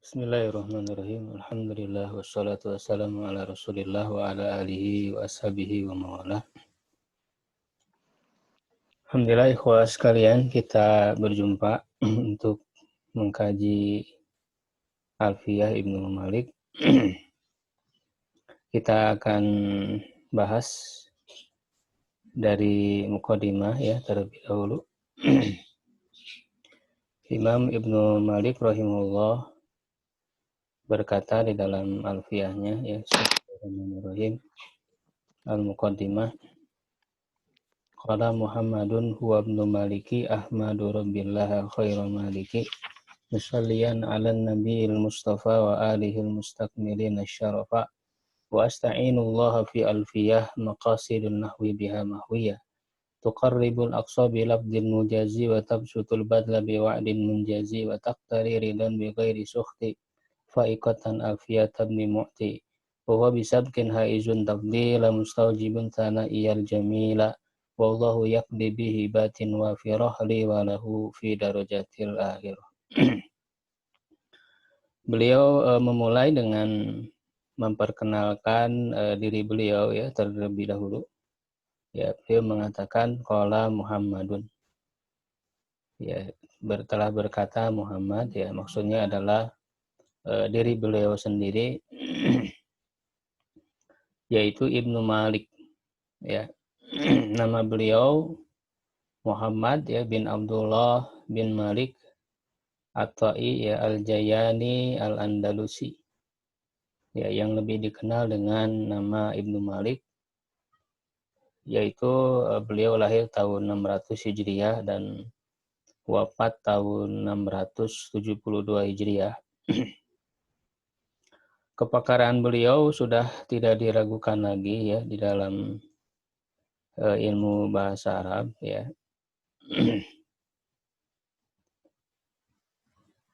Bismillahirrahmanirrahim. Alhamdulillah wassalatu wassalamu ala Rasulillah wa ala alihi wa ashabihi wa mawalah. Alhamdulillah ikhwah sekalian, kita berjumpa untuk mengkaji Alfiyah Ibnu Malik. Kita akan bahas dari muqaddimah ya terlebih dahulu. Imam Ibnu Malik rahimahullah berkata di dalam Alfiyahnya ya, Bismillahirrahmanirrahim. Al-Muqaddimah. Qala Muhammadun huwa ibnu Maliki Ahmadu Rabbillah khairu Maliki musalliyan ala nabiyil Mustafa wa alihil mustakmilin asyarafa wa asta'inullaha fi alfiyah maqasidun nahwi biha mahwiyah tuqarribul aqsa bi lafdil mujazi wa tabsutul badla bi wa'din munjazi wa taqtari ridan bi ghairi sukhti fa'iqatan alfiyat ibn mu'ti wa huwa bisabkin haizun tafdila mustawjibun thana'iyal jamila wallahu yaqdi bihi batin wafirah li wa lahu fi darajatil akhir. Beliau memulai dengan memperkenalkan diri beliau ya terlebih dahulu. Ya, beliau mengatakan qala Muhammadun. Ya, telah berkata Muhammad ya, maksudnya adalah diri beliau sendiri yaitu Ibnu Malik ya. Nama beliau Muhammad ya bin Abdullah bin Malik At-Ta'i ya Al-Jayani Al-Andalusi. Ya, yang lebih dikenal dengan nama Ibnu Malik, yaitu beliau lahir tahun 600 Hijriah dan wafat tahun 672 Hijriah. Kepakaran beliau sudah tidak diragukan lagi ya di dalam ilmu bahasa Arab ya.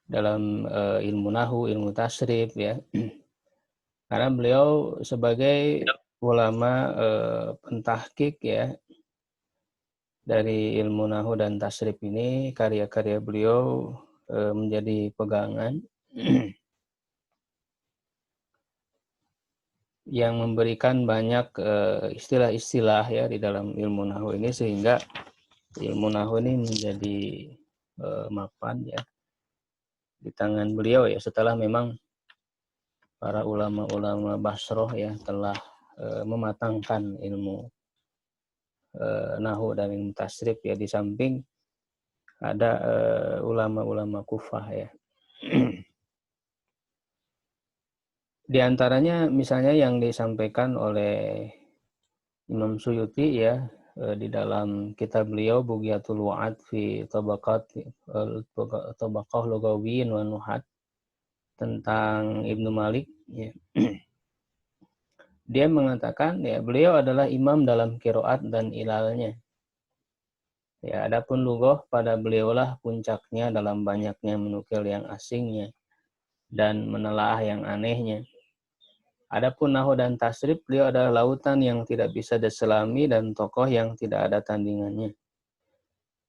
Dalam ilmu nahwu, ilmu tasrif ya. Karena beliau sebagai ulama pentahqiq ya dari ilmu nahwu dan tasrif ini, karya-karya beliau menjadi pegangan yang memberikan banyak istilah-istilah ya di dalam ilmu nahwu ini, sehingga ilmu nahwu ini menjadi mapan ya di tangan beliau ya, setelah memang para ulama-ulama Basroh ya telah mematangkan ilmu nahwu dan ilmu tasrif ya, di samping ada ulama-ulama Kufah ya. Di antaranya misalnya yang disampaikan oleh Imam Suyuti ya di dalam kitab beliau Bughyatul Wa'ad fi Tabaqah Lugawiyyin wa Nuhat tentang Ibnu Malik ya. Dia mengatakan ya beliau adalah imam dalam qiraat dan ilalnya. Ya, adapun lughah pada beliaulah puncaknya dalam banyaknya menukil yang asingnya dan menelaah yang anehnya. Adapun nahwu dan tasrif, beliau adalah lautan yang tidak bisa diselami dan tokoh yang tidak ada tandingannya.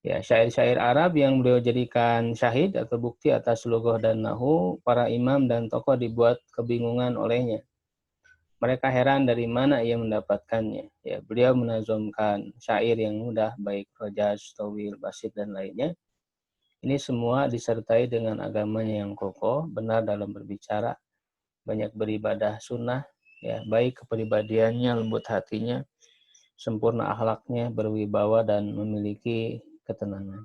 Ya, syair-syair Arab yang beliau jadikan syahid atau bukti atas lughah dan nahwu, para imam dan tokoh dibuat kebingungan olehnya. Mereka heran dari mana ia mendapatkannya. Ya, beliau menazamkan syair yang mudah, baik rojaz, tawil, basit, dan lainnya. Ini semua disertai dengan agamanya yang kokoh, benar dalam berbicara, banyak beribadah sunnah, ya, baik kepribadiannya, lembut hatinya, sempurna akhlaknya, berwibawa, dan memiliki ketenangan.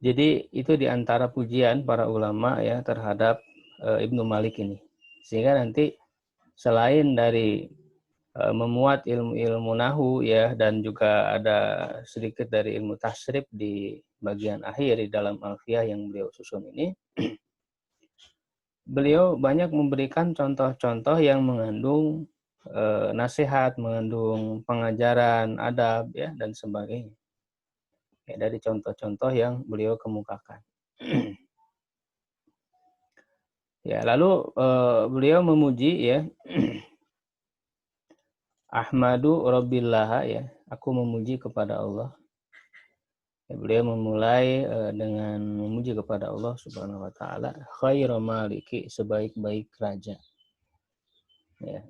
Jadi itu diantara pujian para ulama ya terhadap Ibnu Malik ini. Sehingga nanti selain dari memuat ilmu-ilmu nahwu ya, dan juga ada sedikit dari ilmu tasrif di bagian akhir di dalam Alfiyah yang beliau susun ini, beliau banyak memberikan contoh-contoh yang mengandung nasihat, mengandung pengajaran, adab ya dan sebagainya. Ya, dari contoh-contoh yang beliau kemukakan. Ya, lalu beliau memuji ya Ahmadu Rabbillah ya, aku memuji kepada Allah. Beliau memulai dengan memuji kepada Allah Subhanahu wa taala, khairu maliki, sebaik-baik raja. Ya.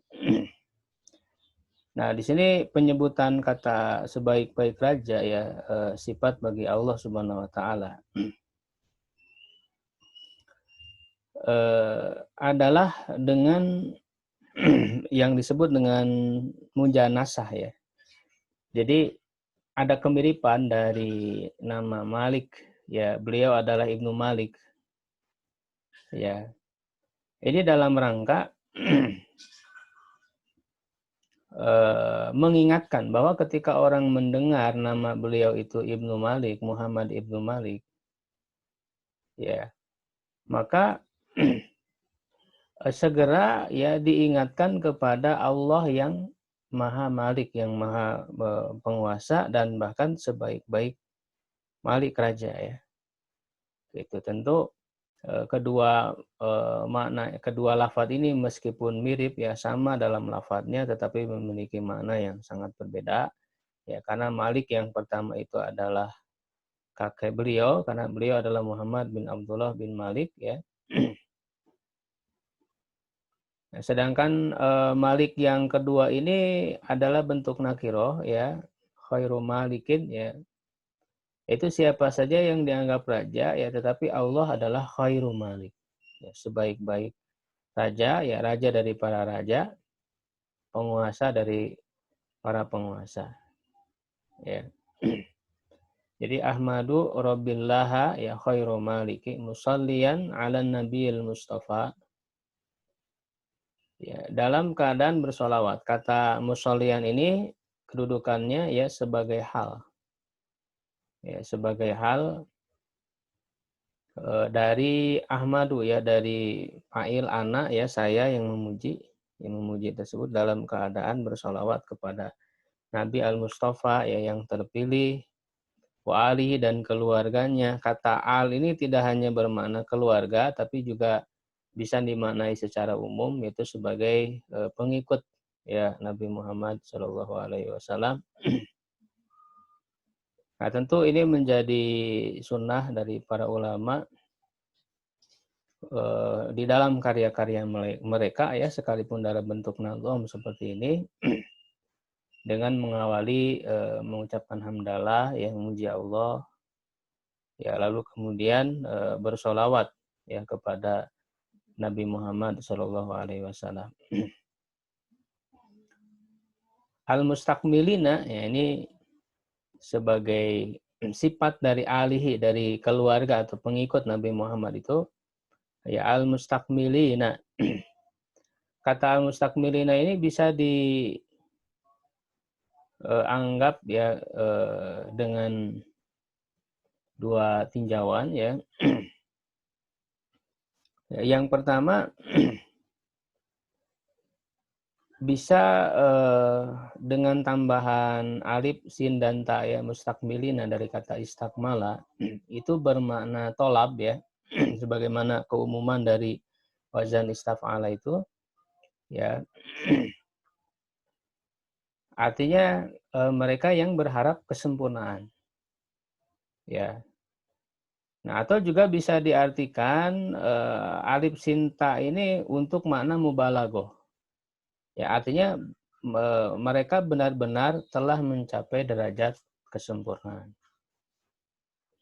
Nah, di sini penyebutan kata sebaik-baik raja ya sifat bagi Allah Subhanahu wa taala adalah dengan yang disebut dengan mujanasah ya. Jadi ada kemiripan dari nama Malik ya, beliau adalah Ibnu Malik ya. Ini dalam rangka mengingatkan bahwa ketika orang mendengar nama beliau itu Ibnu Malik, Muhammad Ibnu Malik ya, maka segera ya diingatkan kepada Allah yang Maha Malik, yang Maha Penguasa dan bahkan sebaik-baik Malik Raja ya. Itu tentu kedua makna kedua lafadz ini meskipun mirip ya, sama dalam lafadznya, tetapi memiliki makna yang sangat berbeda ya, karena Malik yang pertama itu adalah kakek beliau, karena beliau adalah Muhammad bin Abdullah bin Malik ya. Sedangkan Malik yang kedua ini adalah bentuk nakiroh ya, khairu malikin ya. Itu siapa saja yang dianggap raja ya, tetapi Allah adalah khairu malik. Ya, sebaik-baik raja ya, raja dari para raja, penguasa dari para penguasa. Ya. Jadi Ahmadu Rabbillaha ya khairu maliki musalliyan ala nabiyil mustafa. Ya, dalam keadaan bersolawat. Kata musollian ini kedudukannya ya sebagai hal. Ya, sebagai hal dari Ahmadu ya, dari fa'il ana ya, saya yang memuji tersebut dalam keadaan bersolawat kepada Nabi Al-Mustafa ya, yang terpilih, wa alihi, dan keluarganya. Kata al ini tidak hanya bermakna keluarga, tapi juga bisa dimaknai secara umum, yaitu sebagai pengikut ya Nabi Muhammad Shallallahu Alaihi Wasallam. Nah, tentu ini menjadi sunnah dari para ulama di dalam karya-karya mereka ya, sekalipun dalam bentuk nazom seperti ini, dengan mengawali mengucapkan hamdalah yang memuji Allah ya, lalu kemudian bersolawat ya kepada Nabi Muhammad Shallallahu Alaihi Wasallam. Al-Mustakmilina ya, ini sebagai sifat dari alihi, dari keluarga atau pengikut Nabi Muhammad itu ya, al-mustakmilina. Kata al-mustakmilina ini bisa dianggap ya dengan dua tinjauan ya. Yang pertama bisa dengan tambahan alif, sin, dan ta ya, mustakmilina dari kata istakmala itu bermakna tolab ya, sebagaimana keumuman dari wazan istaf'ala itu ya, artinya mereka yang berharap kesempurnaan ya. Nah, atau juga bisa diartikan alif sin ta ini untuk makna mubalaghah ya, artinya mereka benar-benar telah mencapai derajat kesempurnaan.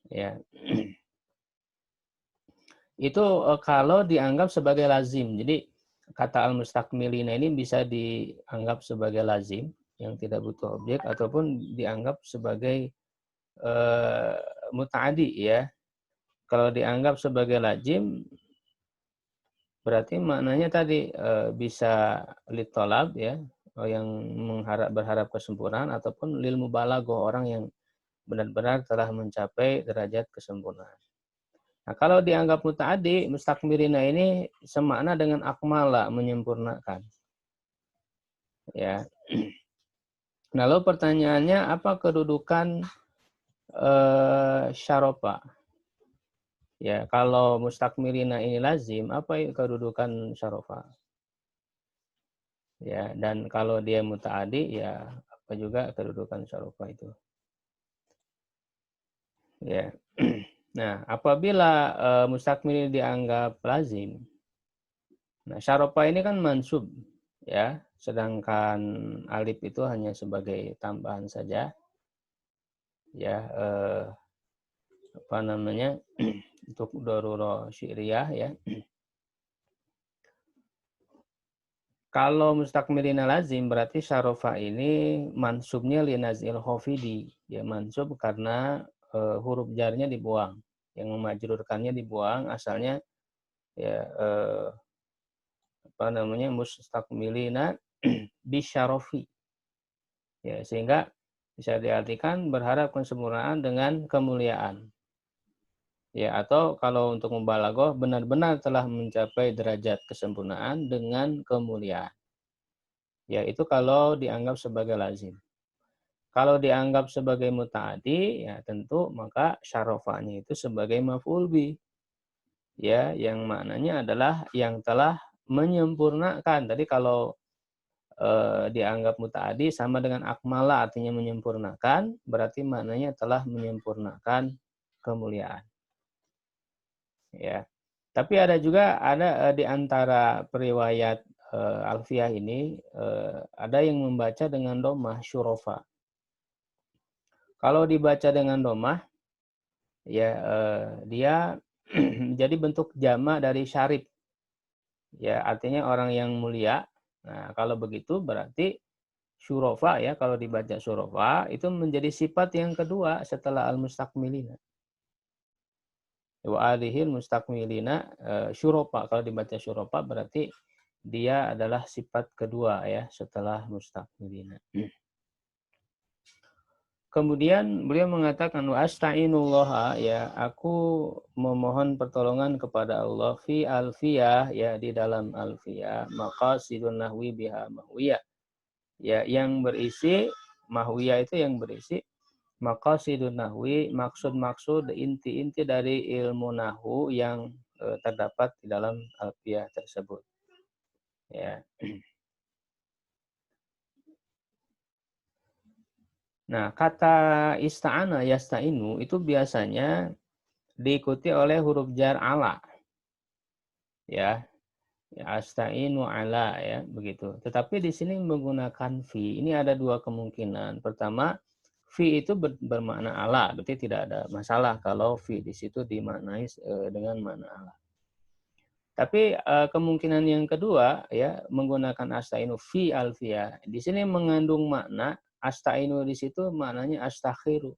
Ya. Itu kalau dianggap sebagai lazim. Jadi kata al-mustakmilina ini bisa dianggap sebagai lazim yang tidak butuh objek, ataupun dianggap sebagai muta'adi ya. Kalau dianggap sebagai lazim berarti maknanya tadi bisa litolab ya, yang berharap kesempurnaan, ataupun lil mubalaghah, orang yang benar-benar telah mencapai derajat kesempurnaan. Nah, kalau dianggap muta'addi, mustakmirina ini semakna dengan akmala, menyempurnakan. Ya. Lalu pertanyaannya, apa kedudukan syarofa? Ya, kalau mustakmirina ini lazim, apa kedudukan syarofa? Ya, dan kalau dia muta'addi, ya apa juga kedudukan syarofa itu? Ya. Nah, apabila mustakmil dianggap lazim, nah syarofa ini kan mansub, ya, sedangkan alif itu hanya sebagai tambahan saja, ya, apa namanya, untuk darurah syi'riyah, ya. Kalau mustakmilina lazim berarti syarofa ini mansubnya linazil khofidi, ya, mansub karena huruf jarnya dibuang, yang memajrurkannya dibuang, asalnya ya apa namanya mustakmilina bisyarofi, ya, sehingga bisa diartikan berharap kesempurnaan dengan kemuliaan, ya, atau kalau untuk mubalaghah benar-benar telah mencapai derajat kesempurnaan dengan kemuliaan, ya, itu kalau dianggap sebagai lazim. Kalau dianggap sebagai muta'addi, ya tentu maka syarofanya itu sebagai maf'ul bih, ya, yang maknanya adalah yang telah menyempurnakan. Tadi kalau dianggap muta'addi sama dengan akmala, artinya menyempurnakan, berarti maknanya telah menyempurnakan kemuliaan, ya. Tapi ada juga di antara periwayat Alfiyah ini ada yang membaca dengan domah syurofa. Kalau dibaca dengan domah, ya, dia menjadi bentuk jama dari syarif, ya, artinya orang yang mulia. Nah, kalau begitu berarti syurofa, ya, kalau dibaca syurofa itu menjadi sifat yang kedua setelah al-mustakmilina. Wa alihil mustakmilina syurofa. Kalau dibaca syurofa berarti dia adalah sifat kedua, ya, setelah mustakmilina. Kemudian beliau mengatakan wa asta'inullaha, ya, aku memohon pertolongan kepada Allah fi alfiyah, ya, di dalam alfiyah maqasidun nahwi biha mahwiyah, ya, yang berisi mahwiyah itu yang berisi maqasidun nahwi, maksud-maksud inti-inti dari ilmu nahwu yang terdapat di dalam alfiyah tersebut, ya. Nah, kata ista'ana yasta'inu itu biasanya diikuti oleh huruf jar ala, ya. Ya, asta'inu ala, ya, begitu. Tetapi di sini menggunakan fi. Ini ada dua kemungkinan. Pertama, fi itu bermakna ala, berarti tidak ada masalah kalau fi di situ dimaknai dengan makna ala. Tapi kemungkinan yang kedua, ya, menggunakan asta'inu fi alfiyah. Di sini mengandung makna asta'inu di situ maknanya astakhiru,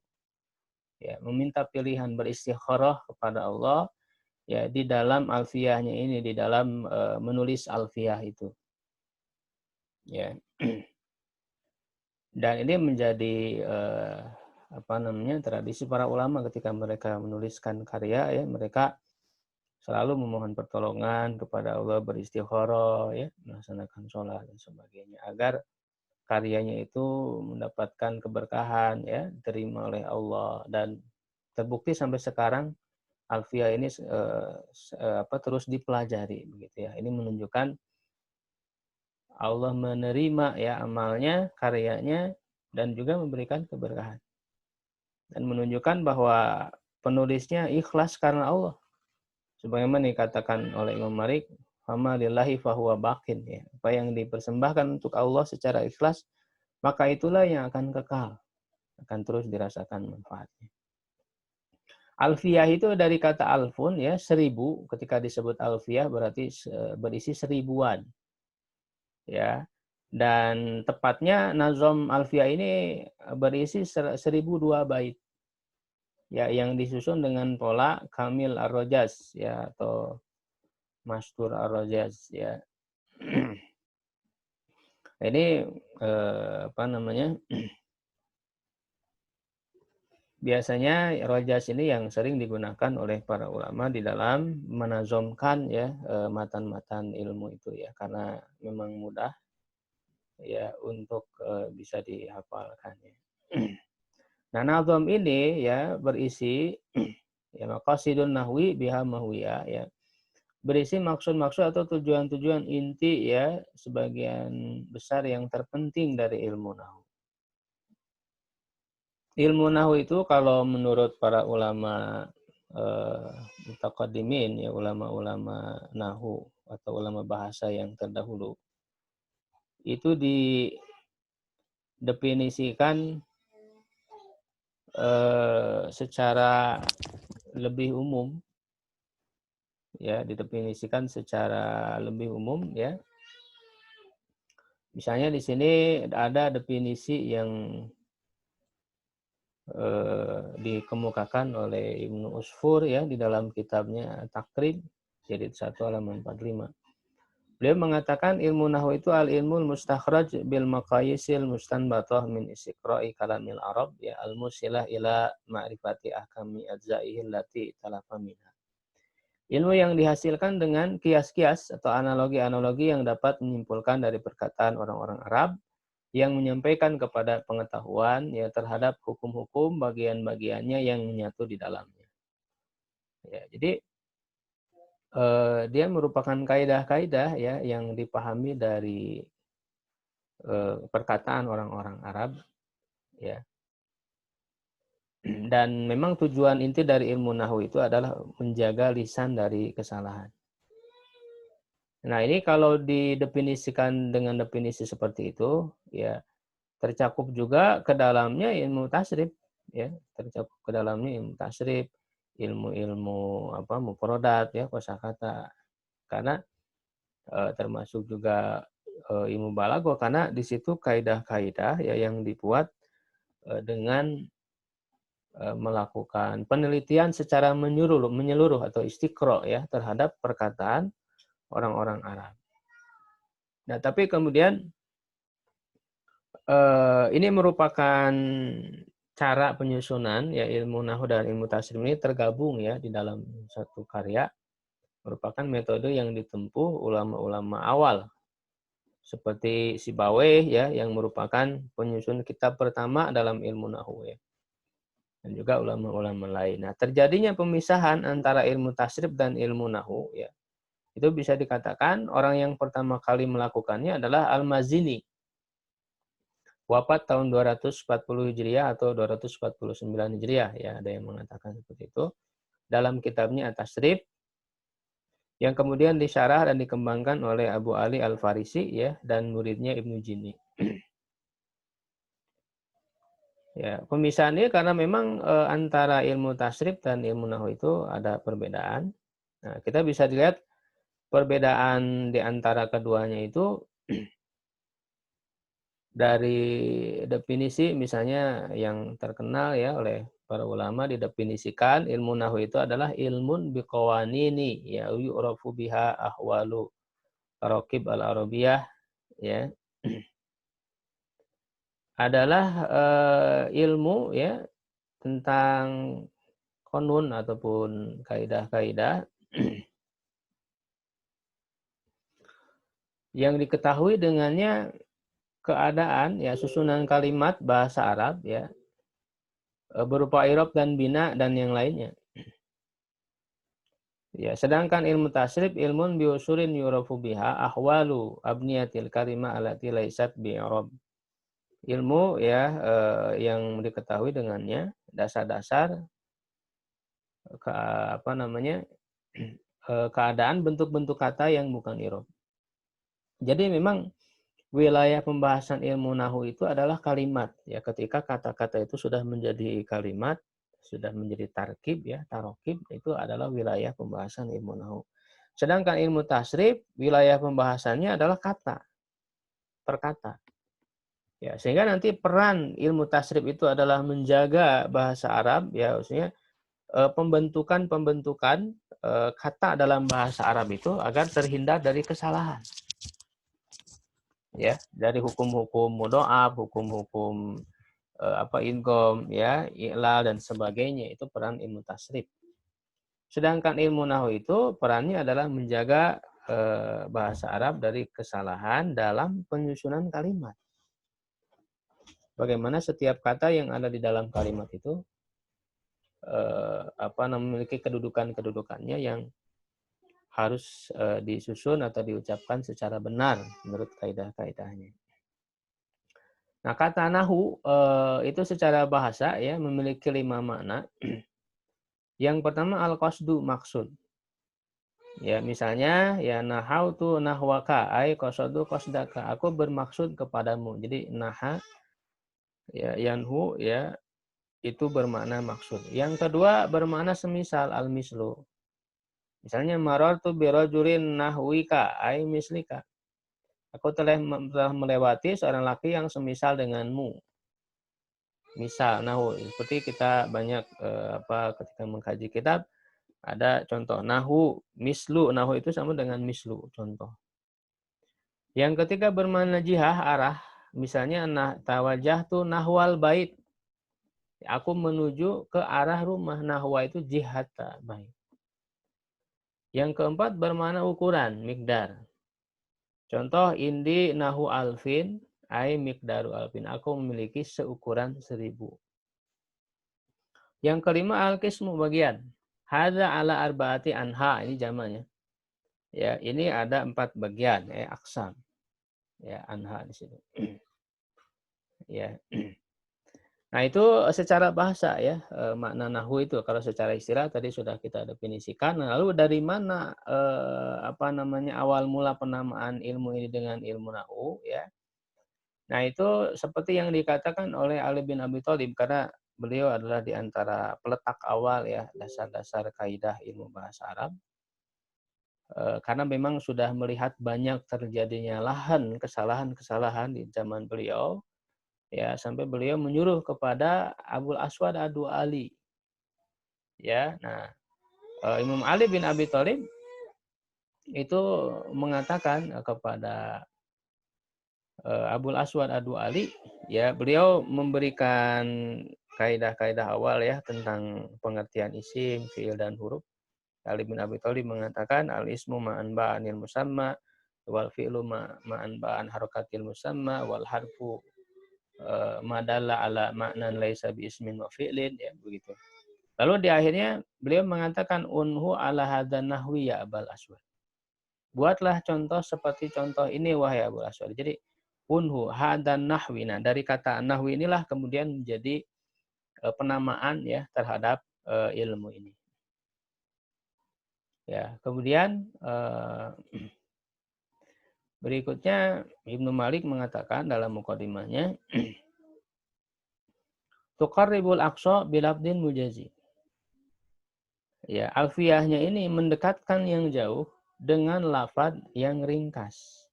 ya, meminta pilihan, beristikharah kepada Allah, ya, di dalam alfiyahnya ini, di dalam menulis alfiyah itu, ya. Dan ini menjadi apa namanya tradisi para ulama ketika mereka menuliskan karya, ya, mereka selalu memohon pertolongan kepada Allah, beristikharah, ya, melaksanakan sholat dan sebagainya agar karyanya itu mendapatkan keberkahan, ya, diterima oleh Allah. Dan terbukti sampai sekarang alfiyah ini terus dipelajari, begitu, ya. Ini menunjukkan Allah menerima, ya, amalnya, karyanya, dan juga memberikan keberkahan. Dan menunjukkan bahwa penulisnya ikhlas karena Allah. Sebagaimana dikatakan oleh Imam Malik, "Fama lillahi fahuwa baqin", ya. Apa yang dipersembahkan untuk Allah secara ikhlas, maka itulah yang akan kekal, akan terus dirasakan manfaatnya. Alfiyah itu dari kata alfun, ya, 1000. Ketika disebut alfiyah berarti berisi 1000-an, ya. Dan tepatnya nazom alfiyah ini berisi 1002 bait, ya, yang disusun dengan pola kamil ar-rojaz, ya, atau mastur ar-rojaz, ya. Ini apa namanya, biasanya rojaz ini yang sering digunakan oleh para ulama di dalam menazomkan, ya, matan-matan ilmu itu, ya, karena memang mudah, ya, untuk bisa dihafalkan, ya. Nah, nazom ini, ya, berisi ya maqasidun nahwi biha mahwiyah, ya, berisi maksud-maksud atau tujuan-tujuan inti, ya, sebagian besar yang terpenting dari ilmu nahwu. Ilmu nahwu itu kalau menurut para ulama mutaqaddimin, ya ulama-ulama nahwu atau ulama bahasa yang terdahulu, itu didefinisikan secara lebih umum, ya, didefinisikan secara lebih umum, ya. Misalnya di sini ada definisi yang dikemukakan oleh Ibnu Usfur, ya, di dalam kitabnya Takrib jilid 1 halaman 45. Beliau mengatakan ilmu nahwu itu al-ilmul mustakhraj bil maqayisil mustanbatah min istiqra'i kalamil Arab, ya, al-musilah ila ma'rifati ahkami ajza'ihi allati talafa minha. Ilmu yang dihasilkan dengan kias-kias atau analogi-analogi yang dapat menyimpulkan dari perkataan orang-orang Arab yang menyampaikan kepada pengetahuan, ya, terhadap hukum-hukum bagian-bagiannya yang menyatu di dalamnya. Ya, jadi dia merupakan kaidah-kaidah, ya, yang dipahami dari perkataan orang-orang Arab, ya. Dan memang tujuan inti dari ilmu nahwu itu adalah menjaga lisan dari kesalahan. Nah, ini kalau didefinisikan dengan definisi seperti itu, ya, tercakup juga ke dalamnya ilmu tasrif, ya, tercakup ke dalamnya ilmu tasrif, ilmu-ilmu mufradat, ya, kosakata. Karena termasuk juga ilmu balaghah, karena di situ kaidah-kaidah, ya, yang dibuat dengan melakukan penelitian secara menyeluruh atau istiqra, ya, terhadap perkataan orang-orang Arab. Nah, tapi kemudian ini merupakan cara penyusunan, ya, ilmu nahwu dan ilmu tasrif ini tergabung, ya, di dalam satu karya, merupakan metode yang ditempuh ulama-ulama awal seperti Sibawayh, ya, yang merupakan penyusun kitab pertama dalam ilmu nahwu, ya, dan juga ulama-ulama lain. Nah, terjadinya pemisahan antara ilmu tasrif dan ilmu nahwu, ya, itu bisa dikatakan orang yang pertama kali melakukannya adalah Al-Mazini. Wafat tahun 240 Hijriah atau 249 Hijriah, ya, ada yang mengatakan seperti itu. Dalam kitabnya At-Tasrif, yang kemudian disyarah dan dikembangkan oleh Abu Ali Al-Farisi, ya, dan muridnya Ibnu Jini. Ya, pemisahannya karena memang antara ilmu tasrif dan ilmu nahwu itu ada perbedaan. Nah, kita bisa dilihat perbedaan di antara keduanya itu dari definisi, misalnya yang terkenal, ya, oleh para ulama, didefinisikan ilmu nahwu itu adalah ilmun biqawanini, ya, yu'rafu biha ahwalu taraqib al-arabiyah, ya, adalah ilmu, ya, tentang konun ataupun kaidah-kaidah yang diketahui dengannya keadaan, ya, susunan kalimat bahasa Arab, ya, berupa i'rab dan bina dan yang lainnya. Ya, sedangkan ilmu tasrif ilmun biusurin yurafu biha ahwalu abniyatil kalimah allati laysat bi'irab. Ilmu, ya, yang diketahui dengannya dasar-dasar ke keadaan bentuk-bentuk kata yang bukan i'rab. Jadi memang wilayah pembahasan ilmu nahwu itu adalah kalimat, ya, ketika kata-kata itu sudah menjadi kalimat, sudah menjadi tarkib, ya, tarokib, itu adalah wilayah pembahasan ilmu nahwu. Sedangkan ilmu tasrif, wilayah pembahasannya adalah kata, per kata. Ya, sehingga nanti peran ilmu tasrif itu adalah menjaga bahasa Arab, ya, maksudnya pembentukan kata dalam bahasa Arab itu agar terhindar dari kesalahan. Ya, dari hukum-hukum mudhoaf, hukum-hukum idgham, ya, i'lal dan sebagainya, itu peran ilmu tasrif. Sedangkan ilmu nahwu itu perannya adalah menjaga bahasa Arab dari kesalahan dalam penyusunan kalimat. Bagaimana setiap kata yang ada di dalam kalimat itu memiliki kedudukan-kedudukannya yang harus disusun atau diucapkan secara benar menurut kaidah-kaidahnya. Nah, kata nahu itu secara bahasa ya memiliki 5 makna. Yang pertama al-qasdu, maksud. Ya, misalnya ya nahautu nahwaka ay qasadu qasdaka. Aku bermaksud kepadamu. Jadi naha ya yanhu ya itu bermakna maksud. Yang kedua bermakna semisal al-mislu. Misalnya marartu bi rajulin nahwika ay mislika. Aku telah melewati seorang laki yang semisal denganmu. Misal nahu seperti kita banyak ketika mengkaji kitab ada contoh nahu mislu, nahu itu sama dengan mislu contoh. Yang ketiga bermakna jihah, arah. Misalnya tawajjah tu nahwal bait. Aku menuju ke arah rumah. Nahwa itu jihata bait. Yang keempat bermakna ukuran, mikdar. Contoh indi nahu alfin, ay mikdaru alfin. Aku memiliki seukuran 1000. Yang kelima al-qismu, bagian. Hadza ala arbaati anha, ini jamannya. Ya, ini ada 4 bagian, aksam. Ya, anha di sini. Ya. Nah, itu secara bahasa ya, makna nahwu itu. Kalau secara istilah tadi sudah kita definisikan. Lalu dari mana awal mula penamaan ilmu ini dengan ilmu nahwu ya. Nah, itu seperti yang dikatakan oleh Ali bin Abi Thalib karena beliau adalah di antara peletak awal ya dasar-dasar kaidah ilmu bahasa Arab. Karena memang sudah melihat banyak terjadinya kesalahan-kesalahan di zaman beliau. Ya, sampai beliau menyuruh kepada Abul Aswad Ad-Du'ali. Ya, nah, Imam Ali bin Abi Thalib itu mengatakan kepada Abul Aswad Ad-Du'ali, ya, beliau memberikan kaidah-kaidah awal ya tentang pengertian isim, fiil dan huruf. Ali bin Abi Thalib mengatakan al-ismu ma'an ba'anil musamma wal fi'lu ma'an ba'an harakatil musamma wal harfu madalla ala maknan laisa bi ismin wa fi'lin, ya begitu. Lalu di akhirnya beliau mengatakan unhu ala hadzan nahwi ya Abul Aswad. Buatlah contoh seperti contoh ini wahai Abul Aswad. Jadi unhu hadzan nahwi. Nah, dari kata nahwi inilah kemudian menjadi penamaan ya terhadap ilmu ini. Ya, kemudian berikutnya Ibnu Malik mengatakan dalam mukadimahnya tuqarribul aqsa bilafdin mujazi. Ya, alfiyahnya ini mendekatkan yang jauh dengan lafaz yang ringkas.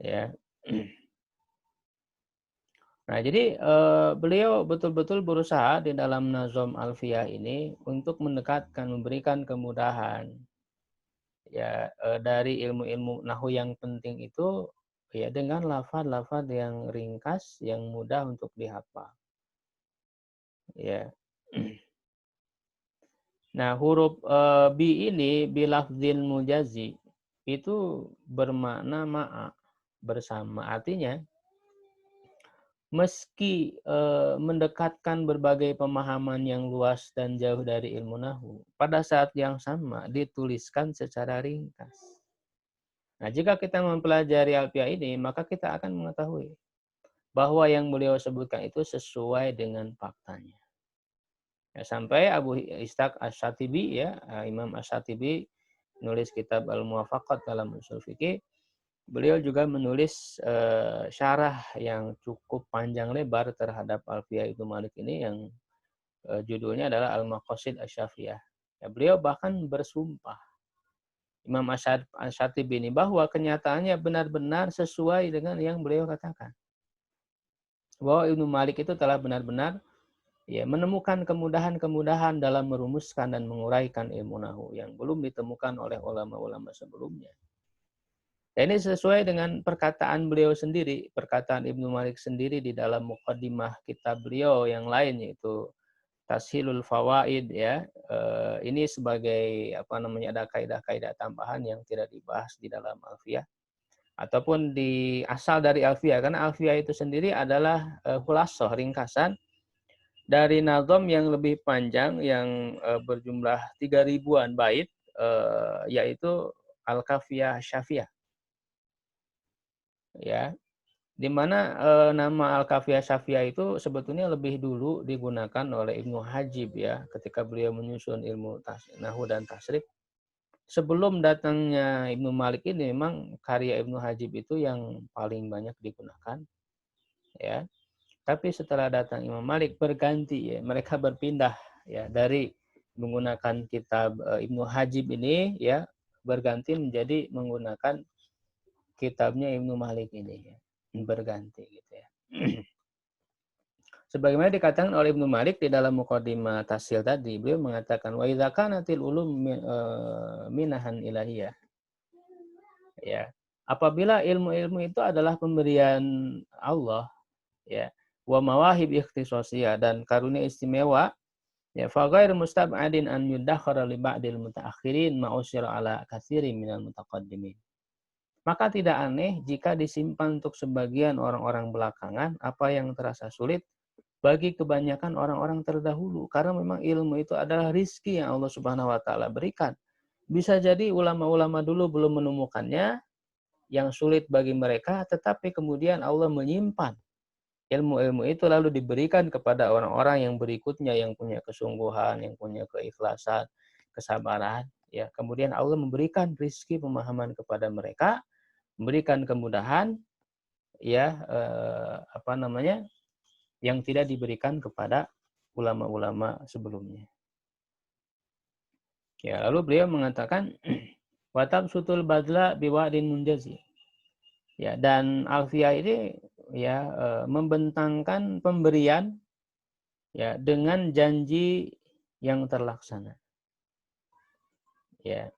Ya. Nah, jadi beliau betul-betul berusaha di dalam nazom alfiyah ini untuk mendekatkan, memberikan kemudahan. Ya, dari ilmu-ilmu nahwu yang penting itu ya dengan lafaz-lafaz yang ringkas, yang mudah untuk dihafal. Ya. Nah, huruf bi ini bilafzil mujazi itu bermakna ma'a, bersama. Artinya meski mendekatkan berbagai pemahaman yang luas dan jauh dari ilmu nahwu, pada saat yang sama dituliskan secara ringkas. Nah, jika kita mempelajari alfiyah ini, maka kita akan mengetahui bahwa yang beliau sebutkan itu sesuai dengan faktanya. Ya, sampai Abu Ishaq Asy-Syatibi ya, Imam Asy-Syatibi menulis kitab Al-Muwafaqat dalam usul fikih. Beliau juga menulis syarah yang cukup panjang lebar terhadap Alfiyah Ibnu Malik ini yang judulnya adalah Al-Maqasid Asy-Syafiyah. Ya, beliau bahkan bersumpah Imam Asy-Syatibi ini bahwa kenyataannya benar-benar sesuai dengan yang beliau katakan. Bahwa Ibnu Malik itu telah benar-benar ya menemukan kemudahan-kemudahan dalam merumuskan dan menguraikan ilmu nahwu yang belum ditemukan oleh ulama-ulama sebelumnya. Dan ini sesuai dengan perkataan beliau sendiri, perkataan Ibnu Malik sendiri di dalam muqaddimah kitab beliau yang lain yaitu Tashilul Fawaid ya. Ini sebagai ada kaidah-kaidah tambahan yang tidak dibahas di dalam Alfiyah ataupun di asal dari Alfiyah, karena Alfiyah itu sendiri adalah khulasah, ringkasan dari nazom yang lebih panjang yang berjumlah 3000-an bait yaitu Al-Kafiyah Syafiyah. Ya. di mana nama Al-Kafiyah Syafiyah itu sebetulnya lebih dulu digunakan oleh Ibnu Hajib ya, ketika beliau menyusun ilmu nahwu dan tasrif. Sebelum datangnya Ibnu Malik ini memang karya Ibnu Hajib itu yang paling banyak digunakan ya. Tapi setelah datang Imam Malik berganti ya, mereka berpindah ya dari menggunakan kitab Ibnu Hajib ini ya, berganti menjadi menggunakan kitabnya Ibnu Malik ini ya. Berganti gitu ya. Sebagaimana dikatakan oleh Ibnu Malik di dalam Muqaddimah Tasil tadi, beliau mengatakan wa idza kanatil ulum minahan ilahiyah. Ya. Apabila ilmu-ilmu itu adalah pemberian Allah ya, wa mawahib ikhtisosiyah dan karunia istimewa, ya fa ghairu mustab'adin an yudakhara li ba'dil mutaakhirin ma'usyira ala katsirin minal mutaqaddimin. Maka tidak aneh jika disimpan untuk sebagian orang-orang belakangan apa yang terasa sulit bagi kebanyakan orang-orang terdahulu, karena memang ilmu itu adalah rizki yang Allah Subhanahu wa taala berikan. Bisa jadi ulama-ulama dulu belum menemukannya, yang sulit bagi mereka, tetapi kemudian Allah menyimpan ilmu-ilmu itu lalu diberikan kepada orang-orang yang berikutnya yang punya kesungguhan, yang punya keikhlasan, kesabaran, ya. Kemudian Allah memberikan rizki pemahaman kepada mereka, memberikan kemudahan, ya, yang tidak diberikan kepada ulama-ulama sebelumnya. Ya, lalu beliau mengatakan watab sutul badla biwadin munjazi. Ya, dan Alfiyah ini ya membentangkan pemberian ya dengan janji yang terlaksana. Ya.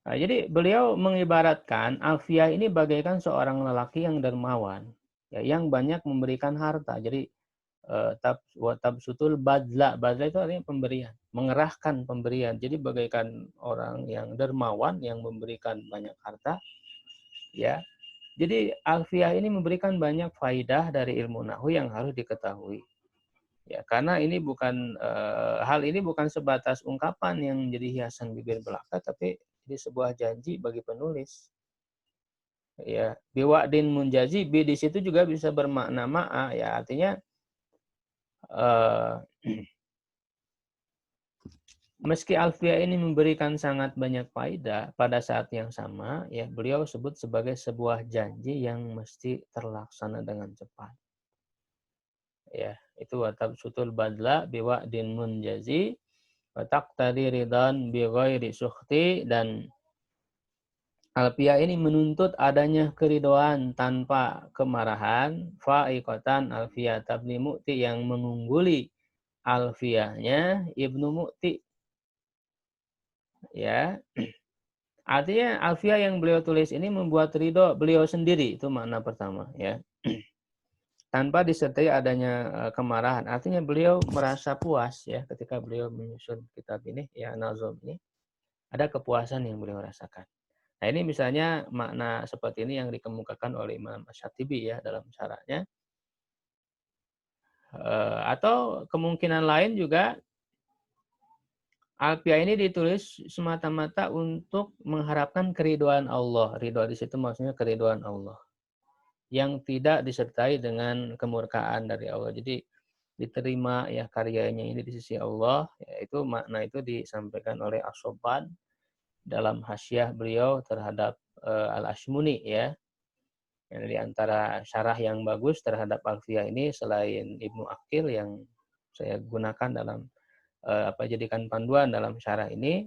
Nah, jadi beliau mengibaratkan Alfiyah ini bagaikan seorang lelaki yang dermawan, ya, yang banyak memberikan harta. Jadi tabsutul badla, badla itu artinya pemberian, mengerahkan pemberian. Jadi bagaikan orang yang dermawan yang memberikan banyak harta, ya. Jadi Alfiyah ini memberikan banyak faidah dari ilmu nahwu yang harus diketahui. Ya, karena ini bukan hal ini bukan sebatas ungkapan yang menjadi hiasan bibir belaka, tapi ini sebuah janji bagi penulis. Ya, biwa'din munjazi, bi di situ juga bisa bermakna ma'a, ya artinya meski Alfiyah ini memberikan sangat banyak faedah pada saat yang sama, ya beliau sebut sebagai sebuah janji yang mesti terlaksana dengan cepat. Ya, itu watab sutul badla biwa'din munjazi wa taqtadi ridan bi ghairi sukhti, dan Alfiyah ini menuntut adanya keridoan tanpa kemarahan. Fa'iqatan Alfiyah tabni Mu'ti, yang mengungguli Alfiyahnya Ibnu Mu'ti. Ya. Artinya Alfiyah yang beliau tulis ini membuat ridho beliau sendiri, itu makna pertama ya. Tanpa disertai adanya kemarahan. Artinya beliau merasa puas ya ketika beliau menyusun kitab ini ya, Nazom ini. Ada kepuasan yang beliau rasakan. Nah, ini misalnya makna seperti ini yang dikemukakan oleh Imam Asy-Syatibi ya dalam syarahnya. Atau kemungkinan lain juga Alfiyah ini ditulis semata-mata untuk mengharapkan keridhaan Allah. Ridho di situ maksudnya keridhaan Allah yang tidak disertai dengan kemurkaan dari Allah. Jadi diterima ya karyanya ini di sisi Allah. Yaitu makna itu disampaikan oleh As-Sobban dalam hasyiah beliau terhadap Al-Ashmuni ya. Yang di antara syarah yang bagus terhadap Alfiyah ini selain Ibnu Aqil yang saya gunakan dalam jadikan panduan dalam syarah ini,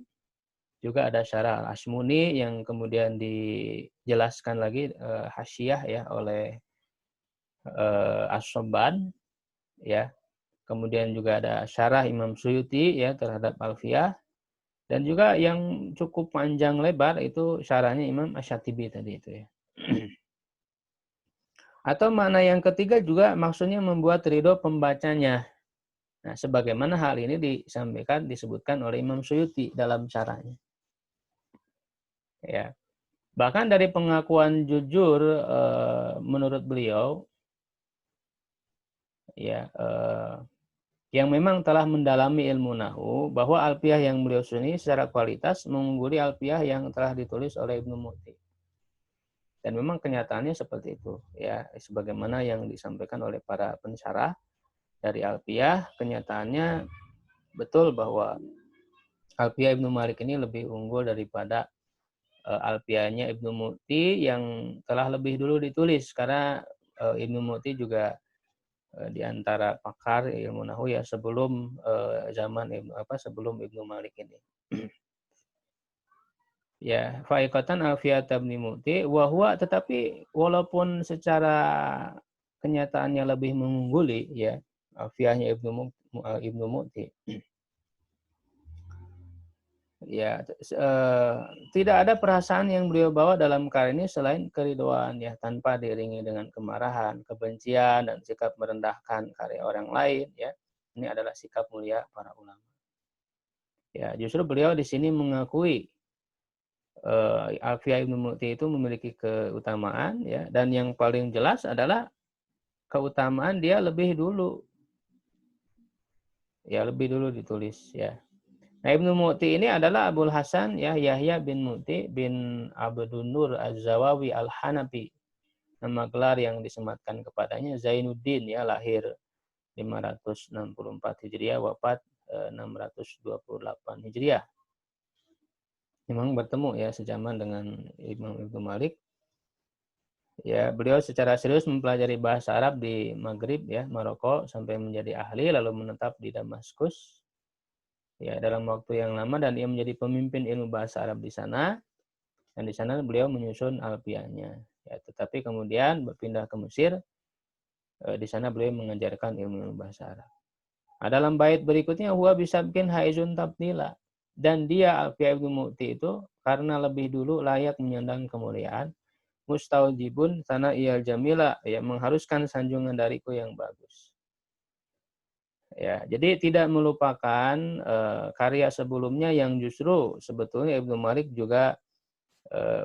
juga ada syarah Al-Ashmuni yang kemudian dijelaskan lagi hasyiah ya oleh As-Sobban ya. Kemudian juga ada syarah Imam Suyuti ya terhadap Alfiyah, dan juga yang cukup panjang lebar itu syarahnya Imam Asy-Syatibi tadi itu ya. Atau makna yang ketiga juga maksudnya membuat ridho pembacanya. Nah, sebagaimana hal ini disebutkan oleh Imam Suyuti dalam syarahnya. Ya. Bahkan dari pengakuan jujur menurut beliau ya yang memang telah mendalami ilmu nahwu, bahwa Alfiyah yang beliau susun secara kualitas mengungguli Alfiyah yang telah ditulis oleh Ibnu Mu'ti. Dan memang kenyataannya seperti itu, ya, sebagaimana yang disampaikan oleh para pensyarah dari Alfiyah, kenyataannya betul bahwa Alfiyah Ibnu Malik ini lebih unggul daripada Alfiyahnya Ibnu Mu'ti yang telah lebih dulu ditulis, karena Ibnu Mu'ti juga di antara pakar ilmu nahwu ya sebelum zaman sebelum Ibnu Malik ini. Ya, fa'iqatan Alfiyat Ibnu Mu'ti wa huwa, tetapi walaupun secara kenyataannya lebih mengungguli ya Alfiyahnya Ibnu Mu'ti. Ya, tidak ada perasaan yang beliau bawa dalam karya ini selain keriduan ya, tanpa diiringi dengan kemarahan, kebencian dan sikap merendahkan karya orang lain ya. Ini adalah sikap mulia para ulama. Ya, justru beliau di sini mengakui Alfiyah Ibnu Mu'ti itu memiliki keutamaan ya, dan yang paling jelas adalah keutamaan dia lebih dulu. Ya, lebih dulu ditulis ya. Nah, Ibnu Mu'ti ini adalah Abul Hasan ya Yahya bin Mu'ti bin Abdun Nur Az-Zawawi Al-Hanafi. Nama gelar yang disematkan kepadanya Zainuddin ya, lahir 564 Hijriah, wafat 628 Hijriah. Memang bertemu ya sejaman dengan Imam Ibnu Malik. Ya, beliau secara serius mempelajari bahasa Arab di Maghrib ya, Maroko, sampai menjadi ahli, lalu menetap di Damaskus ya dalam waktu yang lama, dan ia menjadi pemimpin ilmu bahasa Arab di sana, dan di sana beliau menyusun alfiyahnya ya, tetapi kemudian berpindah ke Mesir. Di sana beliau mengajarkan ilmu bahasa Arab. Nah, dalam bait berikutnya huwa bisabkin haizun tabnila, dan dia Alfiyah Ibnu Mu'ti itu karena lebih dulu layak menyandang kemuliaan, mustaujibun sana iyal jamila ya, mengharuskan sanjungan dariku yang bagus. Ya, jadi tidak melupakan karya sebelumnya yang justru sebetulnya Ibnu Malik juga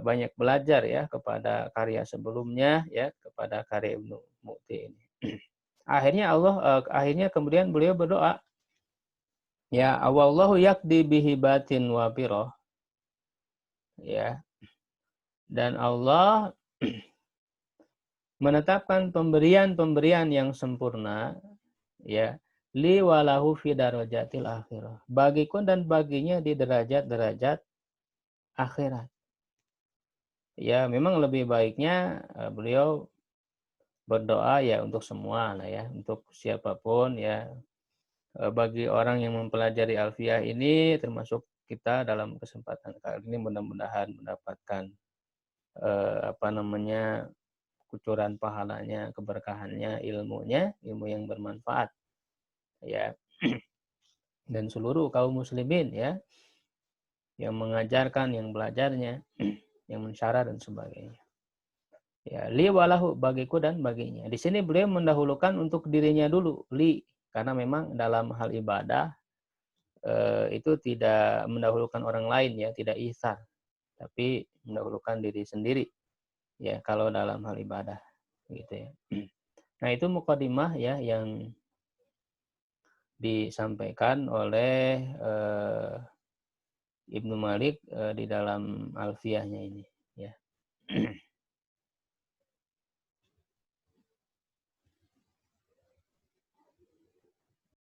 banyak belajar ya kepada karya sebelumnya ya, kepada karya Ibnu Mu'ti ini. Akhirnya kemudian beliau berdoa, ya awallahu yakdi bihibatin wa biroh, ya, dan Allah menetapkan pemberian-pemberian yang sempurna ya, li walahu fi darajatil akhirah, bagiku dan baginya di derajat-derajat akhirat. Ya, memang lebih baiknya beliau berdoa ya untuk semua lah ya, untuk siapapun ya. Bagi orang yang mempelajari Alfiyah ini, termasuk kita dalam kesempatan kali ini, mudah-mudahan mendapatkan kucuran pahalanya, keberkahannya, ilmunya, ilmu yang bermanfaat ya. Dan seluruh kaum muslimin ya, yang mengajarkan, yang belajarnya, yang mensyarah dan sebagainya. Ya, li walahu, bagiku dan baginya. Di sini beliau mendahulukan untuk dirinya dulu, li, karena memang dalam hal ibadah itu tidak mendahulukan orang lain ya, tidak ihsar, tapi mendahulukan diri sendiri ya kalau dalam hal ibadah gitu ya. Nah, itu mukadimah ya yang disampaikan oleh Ibnu Malik di dalam Alfiyahnya ini ya.